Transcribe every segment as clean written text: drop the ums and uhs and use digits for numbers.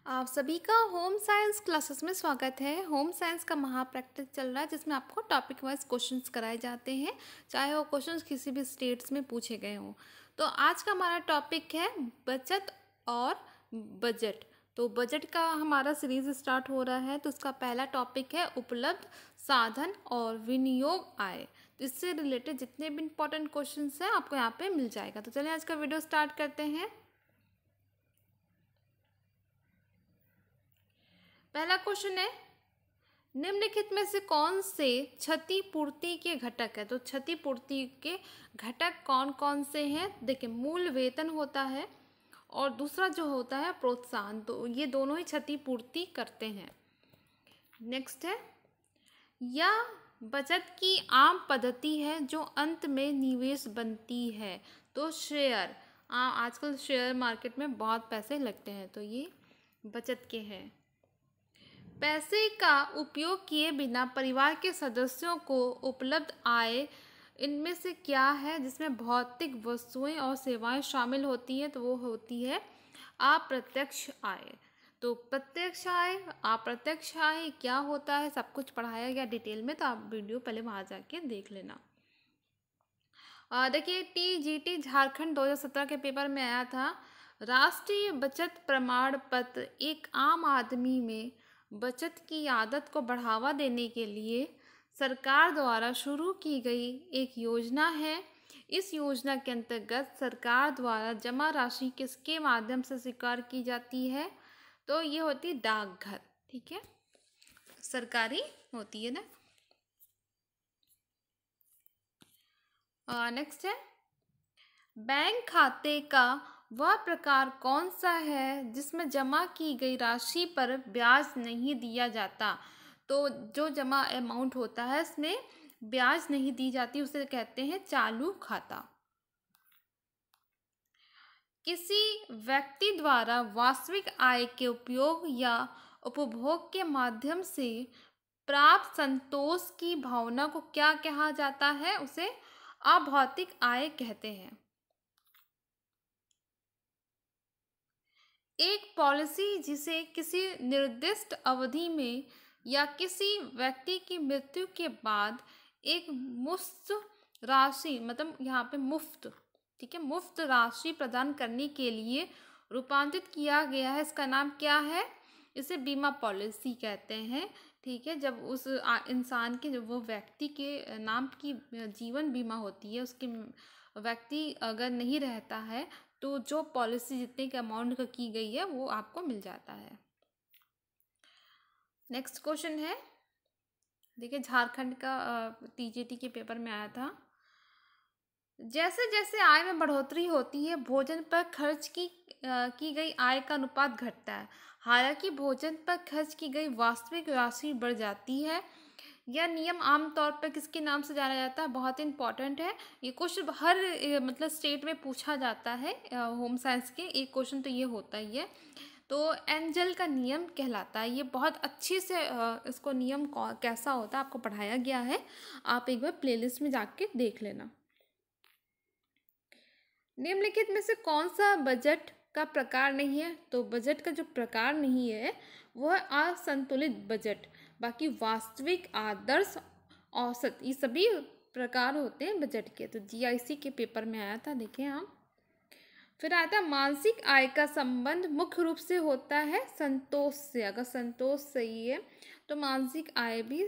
आप सभी का होम साइंस क्लासेस में स्वागत है। होम साइंस का महा प्रैक्टिस चल रहा है जिसमें आपको टॉपिक वाइज क्वेश्चंस कराए जाते हैं, चाहे वो क्वेश्चंस किसी भी स्टेट्स में पूछे गए हों। तो आज का हमारा टॉपिक है बचत और बजट। तो बजट का हमारा सीरीज स्टार्ट हो रहा है। तो इसका पहला टॉपिक है उपलब्ध साधन और विनियोग आय। तो इससे रिलेटेड जितने भी इंपॉर्टेंट क्वेश्चंस हैं आपको यहाँ पे मिल जाएगा। तो चलिए आज का वीडियो स्टार्ट करते हैं। पहला क्वेश्चन है, निम्नलिखित में से कौन से क्षतिपूर्ति के घटक है। तो क्षतिपूर्ति के घटक कौन कौन से हैं? देखिए, मूल वेतन होता है और दूसरा जो होता है प्रोत्साहन। तो ये दोनों ही क्षतिपूर्ति करते हैं। नेक्स्ट है, यह बचत की आम पद्धति है जो अंत में निवेश बनती है। तो शेयर, आजकल शेयर मार्केट में बहुत पैसे लगते हैं, तो ये बचत के हैं। पैसे का उपयोग किए बिना परिवार के सदस्यों को उपलब्ध आय इनमें से क्या है जिसमें भौतिक वस्तुएं और सेवाएं शामिल होती हैं? तो वो होती है अप्रत्यक्ष आय। तो प्रत्यक्ष आय, अप्रत्यक्ष आय क्या होता है, सब कुछ पढ़ाया गया डिटेल में, तो आप वीडियो पहले वहाँ जाके देख लेना। देखिए, टीजीटी झारखंड 2017 के पेपर में आया था, राष्ट्रीय बचत प्रमाण पत्र एक आम आदमी में बचत की आदत को बढ़ावा देने के लिए सरकार द्वारा शुरू की गई एक योजना है। इस योजना के अंतर्गत सरकार द्वारा जमा राशि किसके माध्यम से स्वीकार की जाती है? तो ये होती है डाकघर। ठीक है, सरकारी होती है ना। नेक्स्ट है, बैंक खाते का वह प्रकार कौन सा है जिसमें जमा की गई राशि पर ब्याज नहीं दिया जाता? तो जो जमा अमाउंट होता है इसमें ब्याज नहीं दी जाती, उसे कहते हैं चालू खाता। किसी व्यक्ति द्वारा वास्तविक आय के उपयोग या उपभोग के माध्यम से प्राप्त संतोष की भावना को क्या कहा जाता है? उसे अभौतिक आय कहते हैं। एक पॉलिसी जिसे किसी निर्दिष्ट अवधि में या किसी व्यक्ति की मृत्यु के बाद एक मुफ्त राशि, मतलब यहाँ पे मुफ्त, ठीक है, मुफ्त राशि प्रदान करने के लिए रूपांतरित किया गया है, इसका नाम क्या है? इसे बीमा पॉलिसी कहते हैं। ठीक है, जब उस इंसान के, जब वो व्यक्ति के नाम की जीवन बीमा होती है, उसके व्यक्ति अगर नहीं रहता है तो जो पॉलिसी जितने के अमाउंट का की गई है वो आपको मिल जाता है। नेक्स्ट क्वेश्चन है, देखिए झारखंड का टीजीटी के पेपर में आया था, जैसे जैसे आय में बढ़ोतरी होती है भोजन पर खर्च की गई आय का अनुपात घटता है। हालांकि भोजन पर खर्च की गई वास्तविक राशि बढ़ जाती है। यह नियम आमतौर पर किसके नाम से जाना जाता है? बहुत ही इंपॉर्टेंट है ये क्वेश्चन, हर मतलब स्टेट में पूछा जाता है। होम साइंस के एक क्वेश्चन तो ये होता ही है। तो एंजल का नियम कहलाता है। ये बहुत अच्छे से इसको नियम कैसा होता है आपको पढ़ाया गया है, आप एक बार प्लेलिस्ट में जाके देख लेना। निम्नलिखित में से कौन सा बजट का प्रकार नहीं है? तो बजट का जो प्रकार नहीं है वो है असंतुलित बजट। बाकी वास्तविक, आदर्श, औसत, ये सभी प्रकार होते हैं बजट के। तो जीआईसी के पेपर में आया था, देखें आप। फिर आया था, मानसिक आय का संबंध मुख्य रूप से होता है संतोष से। अगर संतोष सही है तो मानसिक आय भी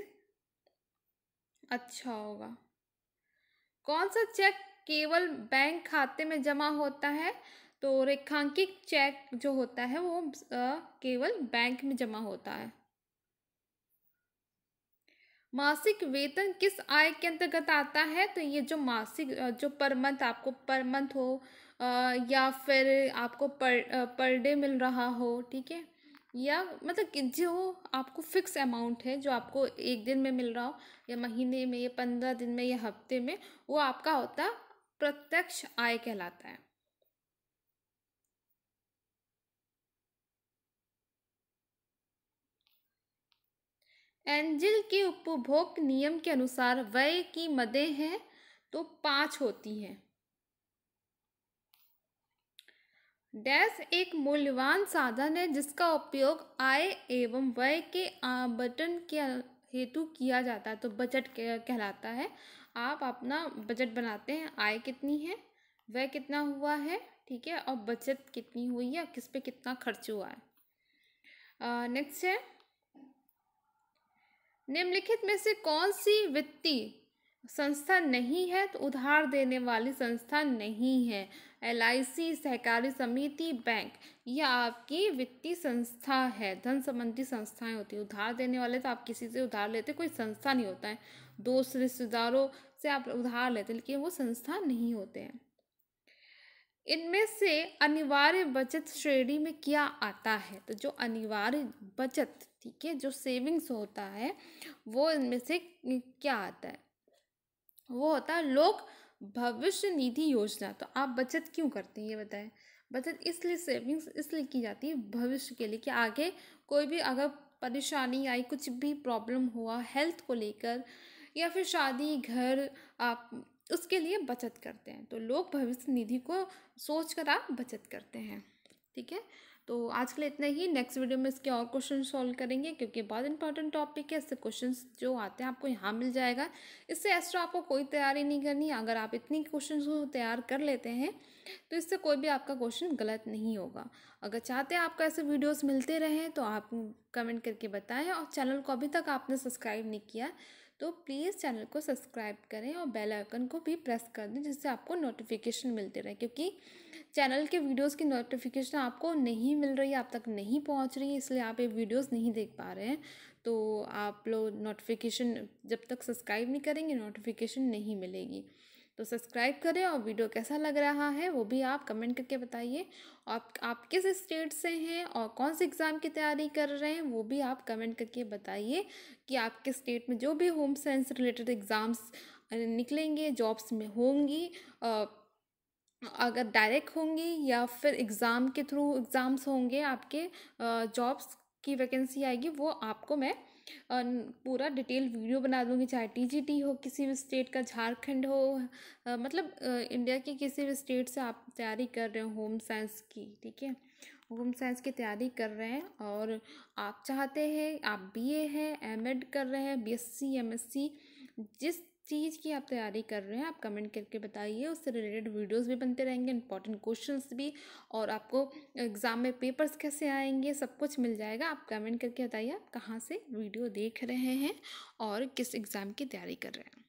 अच्छा होगा। कौन सा चेक केवल बैंक खाते में जमा होता है? तो रेखांकित चेक जो होता है वो केवल बैंक में जमा होता है। मासिक वेतन किस आय के अंतर्गत आता है? तो ये जो मासिक, जो पर मंथ, आपको पर मंथ हो या फिर आपको पर डे मिल रहा हो, ठीक है, या मतलब कि जो आपको फिक्स अमाउंट है, जो आपको एक दिन में मिल रहा हो या महीने में या 15 दिन में या हफ्ते में, वो आपका होता प्रत्यक्ष आय कहलाता है। एंजल के उपभोग नियम के अनुसार व्यय की मदें हैं तो 5 होती हैं। डैश एक मूल्यवान साधन है जिसका उपयोग आय एवं व्यय के आवंटन के हेतु किया जाता है। तो बजट कहलाता है। आप अपना बजट बनाते हैं, आय कितनी है, व्यय कितना हुआ है, ठीक है, और बचत कितनी हुई है, किस पे कितना खर्च हुआ है। नेक्स्ट है, निम्नलिखित में से कौन सी वित्तीय संस्था नहीं है? तो उधार देने वाली संस्था नहीं है। LIC, सहकारी समिति, बैंक, यह आपकी वित्तीय संस्था है। धन संबंधी संस्थाएं होती है। उधार देने वाले तो आप किसी से उधार लेते, कोई संस्था नहीं होता है। दोस्त रिश्तेदारों से आप उधार लेते, लेकिन वो संस्था नहीं होते हैं। इनमें से अनिवार्य बचत श्रेणी में क्या आता है? तो जो अनिवार्य बचत, ठीक है, जो सेविंग्स होता है, वो इनमें से क्या आता है? वो होता है लोक भविष्य निधि योजना। तो आप बचत क्यों करते हैं ये बताएं। बचत इसलिए, सेविंग्स इसलिए की जाती है भविष्य के लिए, कि आगे कोई भी अगर परेशानी आई, कुछ भी प्रॉब्लम हुआ हेल्थ को लेकर, या फिर शादी, घर, आप उसके लिए बचत करते हैं। तो लोक भविष्य निधि को सोचकर आप बचत करते हैं, ठीक है। तो आज के लिए इतना ही। नेक्स्ट वीडियो में इसके और क्वेश्चन सॉल्व करेंगे, क्योंकि बहुत इंपॉर्टेंट टॉपिक है। इससे क्वेश्चंस जो आते हैं आपको यहाँ मिल जाएगा। इससे एक्स्ट्रा आपको कोई तैयारी नहीं करनी। अगर आप इतनी क्वेश्चन को तैयार कर लेते हैं तो इससे कोई भी आपका क्वेश्चन गलत नहीं होगा। अगर चाहते हैं आपको ऐसे वीडियोस मिलते रहें तो आप कमेंट करके बताएं। और चैनल को अभी तक आपने सब्सक्राइब नहीं किया तो प्लीज़ चैनल को सब्सक्राइब करें और बेल आइकन को भी प्रेस कर दें, जिससे आपको नोटिफिकेशन मिलते रहे। क्योंकि चैनल के वीडियोस की नोटिफिकेशन आपको नहीं मिल रही है, आप तक नहीं पहुंच रही है, इसलिए आप ये वीडियोस नहीं देख पा रहे हैं। तो आप लोग नोटिफिकेशन जब तक सब्सक्राइब नहीं करेंगे, नोटिफिकेशन नहीं मिलेगी। तो सब्सक्राइब करें, और वीडियो कैसा लग रहा है वो भी आप कमेंट करके बताइए। आप किस स्टेट से हैं और कौन से एग्ज़ाम की तैयारी कर रहे हैं वो भी आप कमेंट करके बताइए, कि आपके स्टेट में जो भी होम साइंस रिलेटेड एग्ज़ाम्स निकलेंगे, जॉब्स में होंगी, अगर डायरेक्ट होंगी या फिर एग्ज़ाम के थ्रू एग्ज़ाम्स होंगे, आपके जॉब्स की वैकेंसी आएगी, वो आपको मैं पूरा डिटेल वीडियो बना दूंगी। चाहे TGT हो किसी भी स्टेट का, झारखंड हो, मतलब इंडिया के किसी भी स्टेट से आप तैयारी कर रहे हो होम साइंस की, ठीक है, होम साइंस की तैयारी कर रहे हैं और आप चाहते हैं, आप BA है, MEd कर रहे हैं, BSc MSc, जिस चीज़ की आप तैयारी कर रहे हैं आप कमेंट करके बताइए। उससे रिलेटेड वीडियोस भी बनते रहेंगे, इंपॉर्टेंट क्वेश्चंस भी, और आपको एग्ज़ाम में पेपर्स कैसे आएंगे सब कुछ मिल जाएगा। आप कमेंट करके बताइए आप कहाँ से वीडियो देख रहे हैं और किस एग्ज़ाम की तैयारी कर रहे हैं।